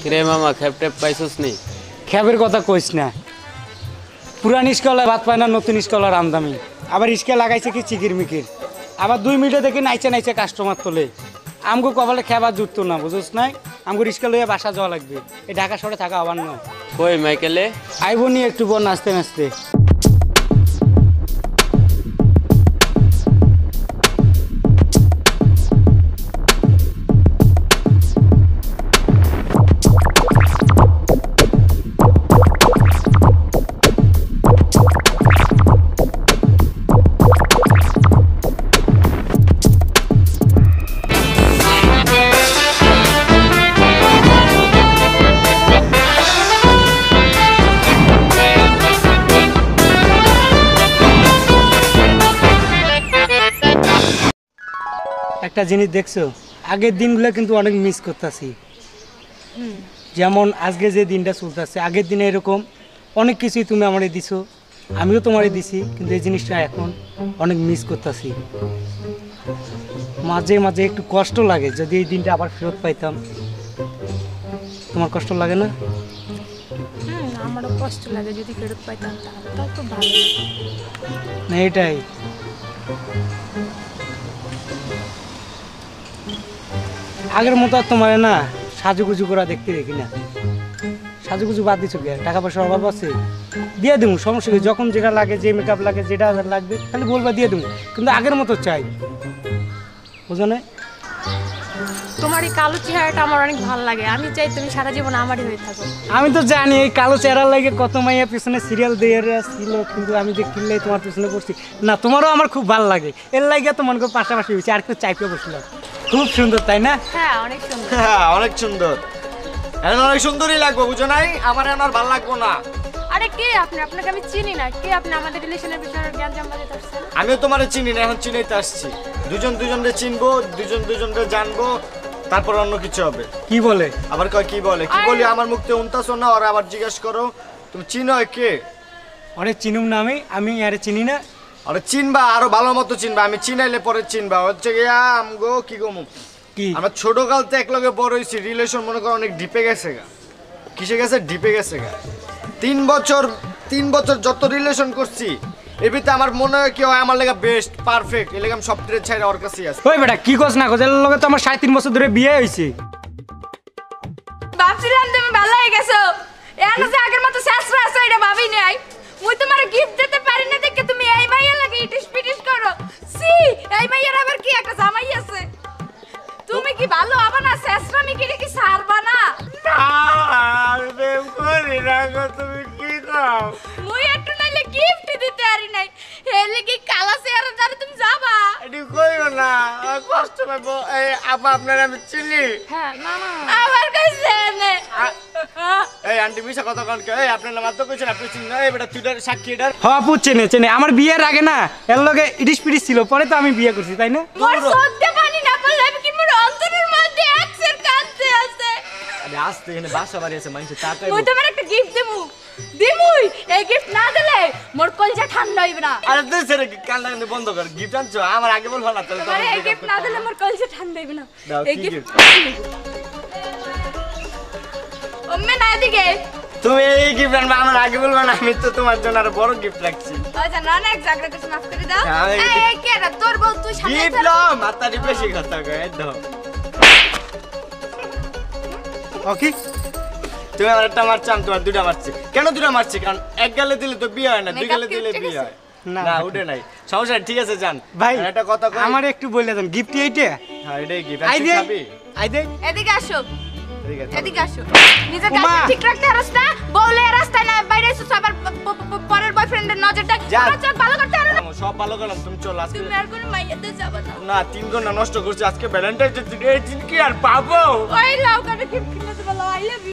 কিরে মামা খেপ টেপ পাইছস নি? খ্যাপের কথা কইস না, পুরান স্কলার ভাত পায় না, নতুন স্কলার আমদামি। আবার স্কেল লাগাইছে কি চিকির মিকির, আবার 2 মিনিটে দেখি নাইচে নাইচে কাস্টমার তোলে। আমগো কপালে খেবার জুটতো না, বুঝোস নাই? আমগো রিস্কা লইয়া বাসা যাওয়া লাগবে, এই ঢাকা শহরে থাকা আবার নয়। কই মাইকেলে? আইব নি একটু পর নাচতে নাচতে। একটা জিনিস দেখছো, আগের দিনগুলো কিন্তু অনেক মিস করতেছি। যেমন আজকে যে দিনটা চলতেছে, আগের দিনে এরকম অনেক কিছুই তুমি আমারে দিছো, আমিও তোমারে দিছি, কিন্তু এই জিনিসটা এখন অনেক মিস করতেছি। মাঝে মাঝে একটু কষ্ট লাগে, যদি এই দিনটা আবার ফেরত পাইতাম। তোমার কষ্ট লাগে না? আমারও কষ্ট লাগে, যদি ফেরত পাইতাম তাহলে তো ভালো। না এটাই আগের মতো আর তোমার না সাজুগুজু করা দেখতে দেখি না। সাজুগুজু বাদ দিচ্ছ, টাকা পয়সার অভাব আছে, দিয়ে দেবো, সমস্যা কি? যখন যেটা লাগে, যে মেকআপ লাগে, যেটা লাগবে খালি বলবা, দিয়ে দেবো, কিন্তু আগের মতো চাই, বুঝো না? তোমার এই কালো চেহারাটা আমার অনেক ভালো লাগে, আমি চাই তুমি সারা জীবন আমারই হয়ে থাকো। আমি তো জানি এই কালো চেহারার লাগে কত মাইয়া পিছনে সিরিয়াল দিয়ে ছিল, কিন্তু আমি যে কিনলে তোমার পিছনে পড়ছি না, তোমারও আমার খুব ভালো লাগে, এর লাগে তো মনে করো পাশাপাশি হয়েছে, আর কেউ চাইপে বসলাম। খুব সুন্দর তাই না? হ্যাঁ অনেক সুন্দর। হ্যাঁ অনেক সুন্দর, এখন অনেক সুন্দরই লাগবো, বুঝো নাই? আমার এখন আর ভালো লাগবো না। আরে কে আপনি? আপনাকে আমি চিনি না। কে আপনি? আমাদের রিলেশনের বিষয়ে জ্ঞান জানতে চাচ্ছেন? আমিও তোমারে চিনি না, এখন চিনাইতে আসছি। দুজন দুজনকে চিনবো, দুজন দুজনকে জানবো, তারপর অন্য কিছু হবে। কি বলে? আবার কয় কি বলে? কি বলি? আমার মুখতে উনতাছো না, আর আবার জিজ্ঞেস করো তুমি চিনো কে? অনেক চিনুম না, আমি আরে চিনি না। আরে চিনবা, আরো ভালো মতো চিনবা, আমি চিনাইলে পরে চিনবা। হচ্ছে গিয়া আমগো কি গো কি আমার ছোট কালতে একলগে বড় হইছি, রিলেশন মনে করো অনেক ডিপে গেছে গা। কিসে গেছে? ডিপে গেছে গা। 3 বছর যত রিলেশন করছি, এর ভিতরে আমার মনে হয় কি হয় আমার লেগা বেস্ট পারফেক্ট, এর লেগে আমি সব ট্রেড ছাইরা ওর কাছেই আছি। ওই বেটা কি কস না কস, এর লগে তো আমার 3.5 বছর ধরে বিয়ে হইছে। ভাবছিলাম তুমি ভালো হয়ে গেছো, এখন যে আগের মতো শাস্ত্র আছে এটা ভাবি নাই। মুই তোমারে গিফট দিতে পারি না দেখে তুমি এই মাইয়া লাগে ইটিস পিটিস করো। সি এই মাইয়ার আবার কি একটা জামাই আছে? তুমি কি ভালো হবে না? শাস্ত্রামি কি কি সারবা না? আমি প্রেম করি না গো, তুমি কি কও? মুই একটু নাইলে গিফট দিতে পারি নাই, হেলে কি কালা চেহারা জানি তুমি যাবা? এটি কইও না, কষ্ট পাবো। এই আপা আপনার আমি চিনি। হ্যাঁ না না আবার কইছে নে। এই আন্টি মিশা কথা কোন কে? এই আপনার নাম তো কইছেন, আপনি চিনি না? এই বেটা তুই সাক্ষী এটার। হ আপু চেনে চেনে, আমার বিয়ের আগে না এর লগে ইটিস পিটিস ছিল, পরে তো আমি বিয়ে করছি, তাই না? মোর সত্যি পানি না পড়লে আমি কি মোর অন্তরের মধ্যে একসের কাঁদতে আছে। আরে আসতে এখানে বাসা বাড়ি আছে, মানুষ টাকা। মুই তোমার একটা গিফট দেবো, দিমুই। এই গিফট না দিলে মোর কলজা ঠান্ডা হইবে না। আরে তুই সেরে কান্না কান্দি বন্ধ কর, গিফট আনছো আমার আগে বলবা না তাহলে। তোমার এই গিফট না দিলে মোর কলজা ঠান্ডা হইবে না। দাও, এই কি গিফট gift? ওমে না দিকে তুমি এই গিফট আনবা, আমার আগে বলবা না? আমি তো তোমার জন্য আরো বড় গিফট রাখছি। আচ্ছা না না এক জায়গা কিছু মাফ করে দাও। হ্যাঁ, এই কে রে তোর বউ? তুই সামনে গিফট লো, মাথাটি বেশি কথা কয় দাও। ওকে তুমি আমার একটা মারছ, আমি তোমার 2টা মারছি। কেন 2টা মারছি? কারণ এক গালে দিলে তো বিয়ে হয় না, 2 গালে দিলে বিয়ে হয়। না না উঠে নাই, সমস্যা নাই, ঠিক আছে জান। ভাই একটা কথা কই, আমার একটু বলে দেন, গিফট এইটা? হ্যাঁ এটাই গিফট। আই তুই দে খাবি? আই দে। এদিকে আসো, ঠিক আছে এদিকে আসো। নিজের ওমা। কাজ ঠিক রাখতে পারছ না? বউলে রাস্তায় না বাইরে এসে আবার পরের বয়ফ্রেন্ডের নজরটা যা। চোখ ভালো করতে পারো না? সব ভালো করলাম, তুমি চল আজকে। তুমি আর কোনো মাইয়াতে যাবে না। না 3 ঘন্টা নষ্ট করছি আজকে, ভ্যালেন্টাইন্স ডে, এই দিন কি আর পাবো? ওই লাউ কাটে গিফট কিনে দেবো, আই লাভ ইউ।